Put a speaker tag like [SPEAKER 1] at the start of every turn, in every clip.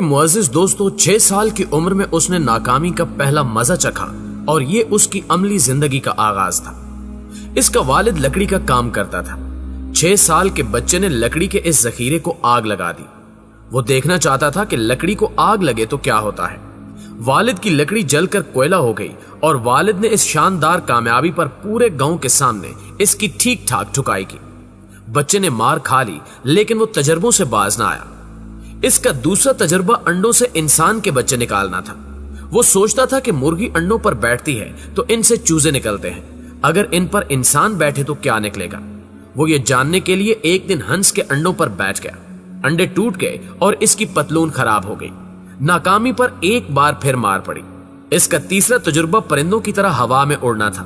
[SPEAKER 1] معزز دوستو، 6 سال کی عمر میں اس نے ناکامی کا پہلا مزہ چکھا اور یہ اس کی عملی زندگی کا آغاز تھا۔ اس کا والد لکڑی کا کام کرتا تھا۔ 6 سال کے بچے نے لکڑی کے اس ذخیرے کو آگ لگا دی۔ وہ دیکھنا چاہتا تھا کہ لکڑی کو آگ لگے تو کیا ہوتا ہے۔ والد کی لکڑی جل کر کوئلہ ہو گئی اور والد نے اس شاندار کامیابی پر پورے گاؤں کے سامنے اس کی ٹھیک ٹھاک ٹھکائی کی۔ بچے نے مار کھا لی لیکن وہ تجربوں سے باز نہ آیا۔ اس کا دوسرا تجربہ انڈوں سے انسان کے بچے نکالنا تھا۔ وہ سوچتا تھا کہ مرغی انڈوں پر بیٹھتی ہے تو ان سے چوزے نکلتے ہیں، اگر ان پر انسان بیٹھے تو کیا نکلے گا۔ وہ یہ جاننے کے لیے ایک دن ہنس کے انڈوں پر بیٹھ گیا۔ انڈے ٹوٹ گئے اور اس کی پتلون خراب ہو گئی۔ ناکامی پر ایک بار پھر مار پڑی۔ اس کا تیسرا تجربہ پرندوں کی طرح ہوا میں اڑنا تھا۔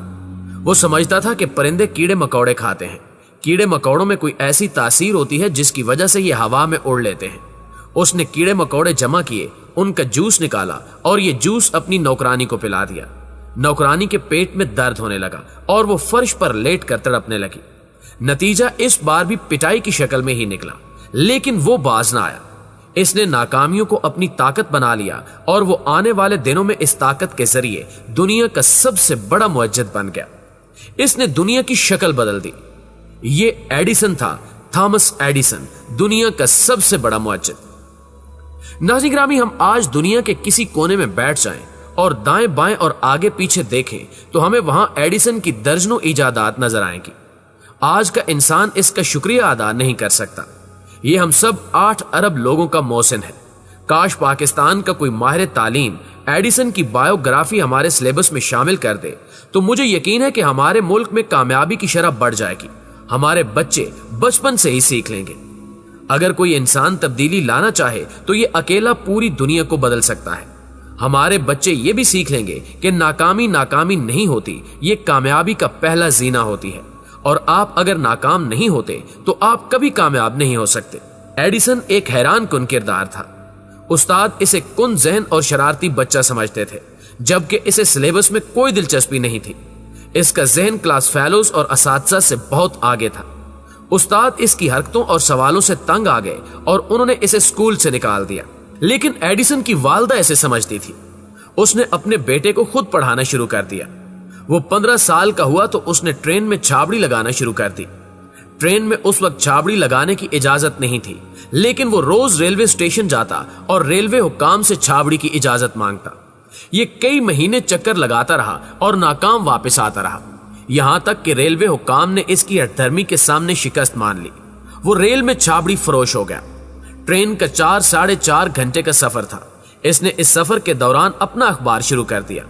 [SPEAKER 1] وہ سمجھتا تھا کہ پرندے کیڑے مکوڑے کھاتے ہیں۔ کیڑے مکوڑوں میں کوئی ایسی تاثیر ہوتی ہے جس کی وجہ سے یہ ہوا میں اڑ لیتے ہیں۔ اس نے کیڑے مکوڑے جمع کیے، ان کا جوس نکالا اور یہ جوس اپنی نوکرانی کو پلا دیا۔ نوکرانی کے پیٹ میں درد ہونے لگا اور وہ فرش پر لیٹ کر تڑپنے لگی۔ نتیجہ اس بار بھی پٹائی کی شکل میں ہی نکلا، لیکن وہ باز نہ آیا۔ اس نے ناکامیوں کو اپنی طاقت بنا لیا اور وہ آنے والے دنوں میں اس طاقت کے ذریعے دنیا کا سب سے بڑا معجزہ بن گیا۔ اس نے دنیا کی شکل بدل دی۔ یہ ایڈیسن تھا، تھامس ایڈیسن، دنیا کا سب سے بڑا معجزہ۔ ناظرین گرامی، ہم آج دنیا کے کسی کونے میں بیٹھ جائیں اور دائیں بائیں اور آگے پیچھے دیکھیں تو ہمیں وہاں ایڈیسن کی درجنوں ایجادات نظر آئیں گی۔ آج کا انسان اس کا شکریہ ادا نہیں کر سکتا۔ یہ ہم سب 8 ارب لوگوں کا محسن ہے۔ کاش پاکستان کا کوئی ماہر تعلیم ایڈیسن کی بایوگرافی ہمارے سلیبس میں شامل کر دے تو مجھے یقین ہے کہ ہمارے ملک میں کامیابی کی شرح بڑھ جائے گی۔ ہمارے بچے بچپن سے ہی سیکھ لیں گے۔ اگر کوئی انسان تبدیلی لانا چاہے تو یہ اکیلا پوری دنیا کو بدل سکتا ہے۔ ہمارے بچے یہ بھی سیکھ لیں گے کہ ناکامی نہیں ہوتی، یہ کامیابی کا پہلا زینہ ہوتی ہے، اور آپ اگر ناکام نہیں ہوتے تو آپ کبھی کامیاب نہیں ہو سکتے۔ ایڈیسن ایک حیران کن کردار تھا۔ استاد اسے کن ذہن اور شرارتی بچہ سمجھتے تھے، جبکہ اسے سلیبس میں کوئی دلچسپی نہیں تھی۔ اس کا ذہن کلاس فیلوز اور اساتذہ سے بہت آگے تھا۔ استاد اس کی حرکتوں اور سوالوں سے تنگ آ گئے اور انہوں نے اسے اسکول سے نکال دیا۔ لیکن ایڈیسن کی والدہ اسے سمجھتی تھی۔ اس نے اپنے بیٹے کو خود پڑھانا شروع کر دیا۔ وہ 15 سال کا ہوا تو اس نے ٹرین میں چھابڑی لگانا شروع کر دی۔ ٹرین میں اس وقت چھابڑی لگانے کی اجازت نہیں تھی، لیکن وہ روز ریلوے اسٹیشن جاتا اور ریلوے حکام سے چھابڑی کی اجازت مانگتا۔ یہ کئی مہینے چکر لگاتا رہا اور ناکام واپس آتا رہا، یہاں تک کہ ریلوے حکام نے اس کی ہٹ دھرمی کے سامنے شکست مان لی۔ وہ ریل میں چھابڑی فروش ہو گیا۔ ٹرین کا 4-4.5 گھنٹے کا سفر تھا۔ اس نے اس سفر کے دوران اپنا اخبار شروع کر دیا۔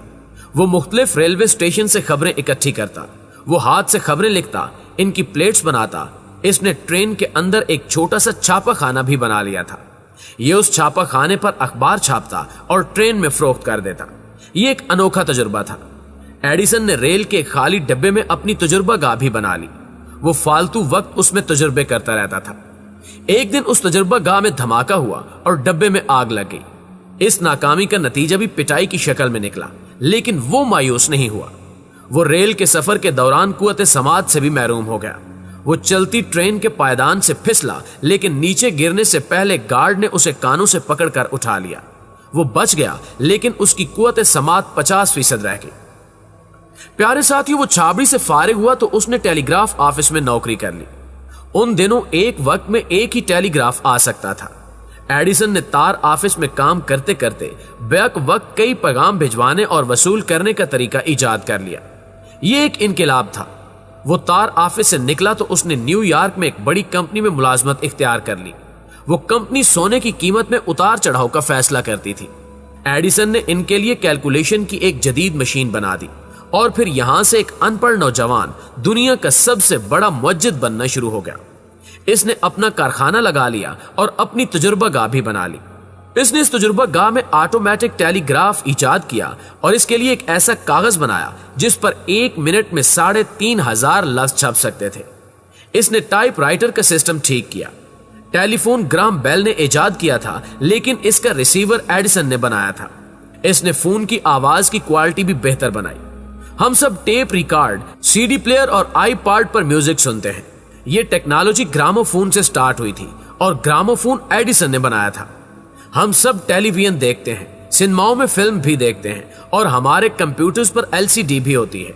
[SPEAKER 1] وہ مختلف ریلوے اسٹیشن سے خبریں اکٹھی کرتا، وہ ہاتھ سے خبریں لکھتا، ان کی پلیٹس بناتا۔ اس نے ٹرین کے اندر ایک چھوٹا سا چھاپا خانہ بھی بنا لیا تھا۔ یہ اس چھاپا خانے پر اخبار چھاپتا اور ٹرین میں فروخت کر دیتا۔ یہ ایک انوکھا تجربہ تھا۔ ایڈیسن نے ریل کے خالی ڈبے میں اپنی تجربہ گاہ بھی بنا لی۔ وہ فالتو وقت اس میں تجربے کرتا رہتا تھا۔ ایک دن اس تجربہ گاہ میں دھماکہ ہوا اور ڈبے میں آگ لگ گئی۔ اس ناکامی کا نتیجہ بھی پٹائی کی شکل میں نکلا، لیکن وہ مایوس نہیں ہوا۔ وہ ریل کے سفر کے دوران قوت سماعت سے بھی محروم ہو گیا۔ وہ چلتی ٹرین کے پائیدان سے پھسلا، لیکن نیچے گرنے سے پہلے گارڈ نے اسے کانوں سے پکڑ کر اٹھا لیا۔ وہ بچ گیا، لیکن اس کی قوت سماعت 50% رہ گئی۔ پیارے ساتھیوں، وہ چھابڑی سے فارغ ہوا تو اس نے ٹیلی گراف آفس میں نوکری کر لی۔ ان دنوں ایک وقت میں ایک ہی ٹیلی گراف آ سکتا تھا۔ ایڈیسن نے تار آفس میں کام کرتے کرتے بیک وقت کئی پیغام بھجوانے اور وصول کرنے کا طریقہ ایجاد کر لیا۔ یہ ایک انقلاب تھا۔ وہ تار آفس سے نکلا تو اس نے نیو یارک میں ایک بڑی کمپنی میں ملازمت اختیار کر لی۔ وہ کمپنی سونے کی قیمت میں اتار چڑھاؤ کا فیصلہ کرتی تھی۔ ایڈیسن نے ان کے لیے کیلکولیشن کی ایک جدید مشین بنا دی، اور پھر یہاں سے ایک ان پڑھ نوجوان دنیا کا سب سے بڑا معجزہ بننا شروع ہو گیا۔ اس نے اپنا کارخانہ لگا لیا اور اپنی تجربہ گاہ بھی بنا لی۔ اس نے اس تجربہ گاہ میں آٹومیٹک ٹیلی گراف ایجاد کیا اور اس کے لیے ایک ایسا کاغذ بنایا جس پر 1 منٹ میں 3500 لفظ چھپ سکتے تھے۔ اس نے ٹائپ رائٹر کا سسٹم ٹھیک کیا۔ ٹیلی فون گرام بیل نے ایجاد کیا تھا، لیکن اس کا ریسیور ایڈیسن نے بنایا تھا۔ اس نے فون کی آواز کی کوالٹی بھی بہتر بنائی۔ ہم سب tape record, C D player اور آئی پاڈ پر میوزک سنتے ہیں۔ یہ ٹیکنالوجی گرامو فون سے سٹارٹ ہوئی تھی اور گرامو فون ایڈیسن نے بنایا تھا۔ ہم سب ٹیلی ویژن دیکھتے ہیں، سنیماؤں میں فلم بھی دیکھتے ہیں اور ہمارے کمپیوٹرز پر LCD بھی ہوتی ہے۔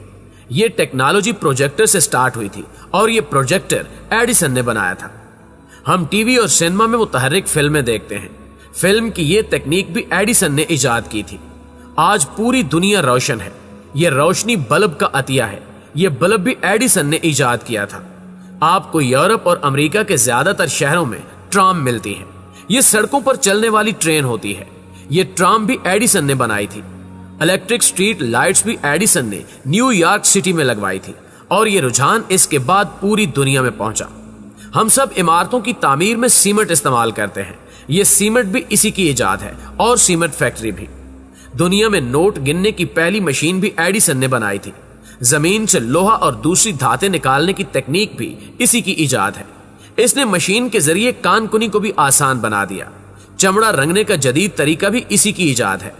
[SPEAKER 1] یہ ٹیکنالوجی پروجیکٹر سے سٹارٹ ہوئی تھی اور یہ پروجیکٹر ایڈیسن نے بنایا تھا۔ ہم ٹی وی اور سینما میں متحرک فلمیں دیکھتے ہیں، فلم کی یہ تکنیک بھی ایڈیسن نے ایجاد کی تھی۔ آج پوری دنیا روشن ہے، یہ روشنی بلب کا عطیہ ہے، یہ بلب بھی ایڈیسن نے ایجاد کیا تھا۔ آپ کو یورپ اور امریکہ کے زیادہ تر شہروں میں ٹرام ملتی ہے، یہ سڑکوں پر چلنے والی ٹرین ہوتی ہے، یہ ٹرام بھی ایڈیسن نے بنائی تھی۔ الیکٹرک سٹریٹ لائٹس بھی ایڈیسن نے نیو یارک سٹی میں لگوائی تھی اور یہ رجحان اس کے بعد پوری دنیا میں پہنچا۔ ہم سب عمارتوں کی تعمیر میں سیمنٹ استعمال کرتے ہیں، یہ سیمنٹ بھی اسی کی ایجاد ہے اور سیمنٹ فیکٹری بھی۔ دنیا میں نوٹ گننے کی پہلی مشین بھی ایڈیسن نے بنائی تھی۔ زمین سے لوہا اور دوسری دھاتیں نکالنے کی تکنیک بھی اسی کی ایجاد ہے۔ اس نے مشین کے ذریعے کان کنی کو بھی آسان بنا دیا۔ چمڑا رنگنے کا جدید طریقہ بھی اسی کی ایجاد ہے۔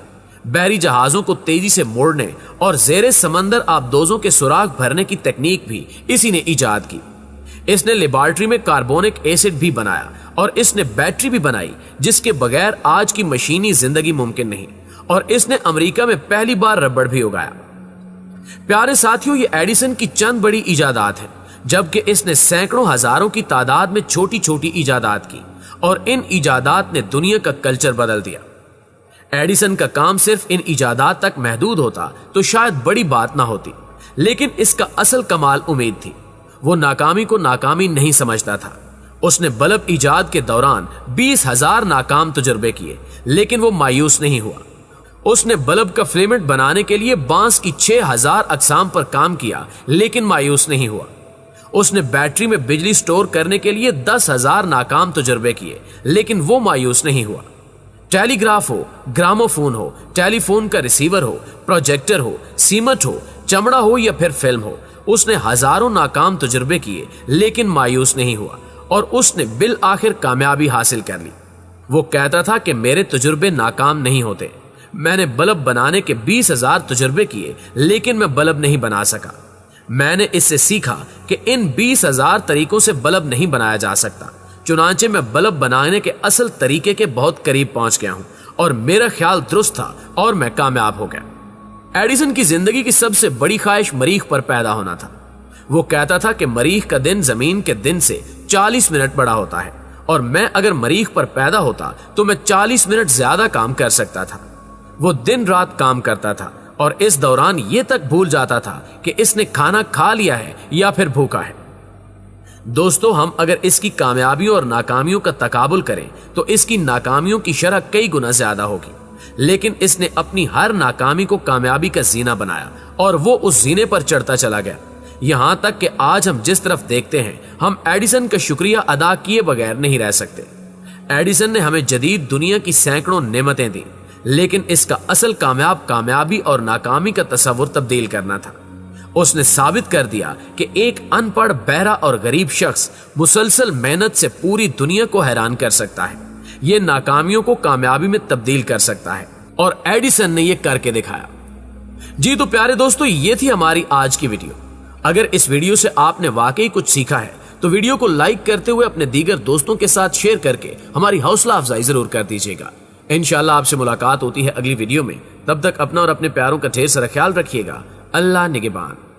[SPEAKER 1] بحری جہازوں کو تیزی سے موڑنے اور زیر سمندر آبدوزوں کے سوراخ بھرنے کی تکنیک بھی اسی نے ایجاد کی۔ اس نے لیبارٹری میں کاربونک ایسڈ بھی بنایا اور اس نے بیٹری بھی بنائی جس کے بغیر آج کی مشینی زندگی ممکن نہیں، اور اس نے امریکہ میں پہلی بار ربڑ بھی اگایا۔ پیارے ساتھیوں، یہ ایڈیسن کی چند بڑی ایجادات ہیں، جبکہ اس نے سینکڑوں ہزاروں کی تعداد میں چھوٹی چھوٹی ایجادات کی، اور ان ایجادات نے دنیا کا کلچر بدل دیا۔ ایڈیسن کا کام صرف ان ایجادات تک محدود ہوتا تو شاید بڑی بات نہ ہوتی، لیکن اس کا اصل کمال امید تھی۔ وہ ناکامی کو ناکامی نہیں سمجھتا تھا۔ اس نے بلب ایجاد کے دوران 20,000 ناکام تجربے کیے، لیکن وہ مایوس نہیں ہوا۔ اس نے بلب کا فلیمنٹ بنانے کے لیے بانس کی 6,000 اقسام پر کام کیا، لیکن مایوس نہیں ہوا۔ اس نے بیٹری میں بجلی سٹور کرنے کے لیے 10,000 ناکام تجربے کیے، لیکن وہ مایوس نہیں ہوا۔ ٹیلی گراف ہو، گراموفون ہو، ٹیلی فون کا ریسیور ہو، پروجیکٹر ہو، سیمنٹ ہو، چمڑا ہو یا پھر فلم ہو، اس نے ہزاروں ناکام تجربے کیے، لیکن مایوس نہیں ہوا، اور اس نے بالآخر کامیابی حاصل کر لی۔ وہ کہتا تھا کہ میرے تجربے ناکام نہیں ہوتے، میں نے بلب بنانے کے 20,000 تجربے کیے، لیکن میں بلب نہیں بنا سکا۔ میں نے اس سے سیکھا کہ ان 20,000 طریقوں سے بلب نہیں بنایا جا سکتا، چنانچہ میں بلب بنانے کے اصل طریقے کے بہت قریب پہنچ گیا ہوں، اور میرا خیال درست تھا اور میں کامیاب ہو گیا۔ ایڈیسن کی زندگی کی سب سے بڑی خواہش مریخ پر پیدا ہونا تھا۔ وہ کہتا تھا کہ مریخ کا دن زمین کے دن سے 40 منٹ بڑا ہوتا ہے، اور میں اگر مریخ پر پیدا ہوتا تو میں 40 منٹ زیادہ کام کر سکتا تھا۔ وہ دن رات کام کرتا تھا اور اس دوران یہ تک بھول جاتا تھا کہ اس نے کھانا کھا لیا ہے یا پھر بھوکا ہے۔ دوستو، ہم اگر اس کی کامیابیوں اور ناکامیوں کا تقابل کریں تو اس کی ناکامیوں کی شرح کئی گنا زیادہ ہوگی، لیکن اس نے اپنی ہر ناکامی کو کامیابی کا زینہ بنایا اور وہ اس زینے پر چڑھتا چلا گیا، یہاں تک کہ آج ہم جس طرف دیکھتے ہیں ہم ایڈیسن کا شکریہ ادا کیے بغیر نہیں رہ سکتے۔ ایڈیسن نے ہمیں جدید دنیا کی سینکڑوں نعمتیں دیں، لیکن اس کا اصل کامیابی اور ناکامی کا تصور تبدیل کرنا تھا۔ اس نے ثابت کر دیا کہ ایک ان پڑھ، بہرا اور غریب شخص مسلسل محنت سے پوری دنیا کو حیران کر سکتا ہے، یہ ناکامیوں کو کامیابی میں تبدیل کر سکتا ہے، اور ایڈیسن نے یہ کر کے دکھایا۔ جی تو پیارے دوستو، یہ تھی ہماری آج کی ویڈیو۔ اگر اس ویڈیو سے آپ نے واقعی کچھ سیکھا ہے تو ویڈیو کو لائک کرتے ہوئے اپنے دیگر دوستوں کے ساتھ شیئر کر کے ہماری حوصلہ افزائی ضرور کر دیجیے گا۔ انشاءاللہ آپ سے ملاقات ہوتی ہے اگلی ویڈیو میں، تب تک اپنا اور اپنے پیاروں کا ڈھیر سارا خیال رکھیے گا۔ اللہ نگہبان۔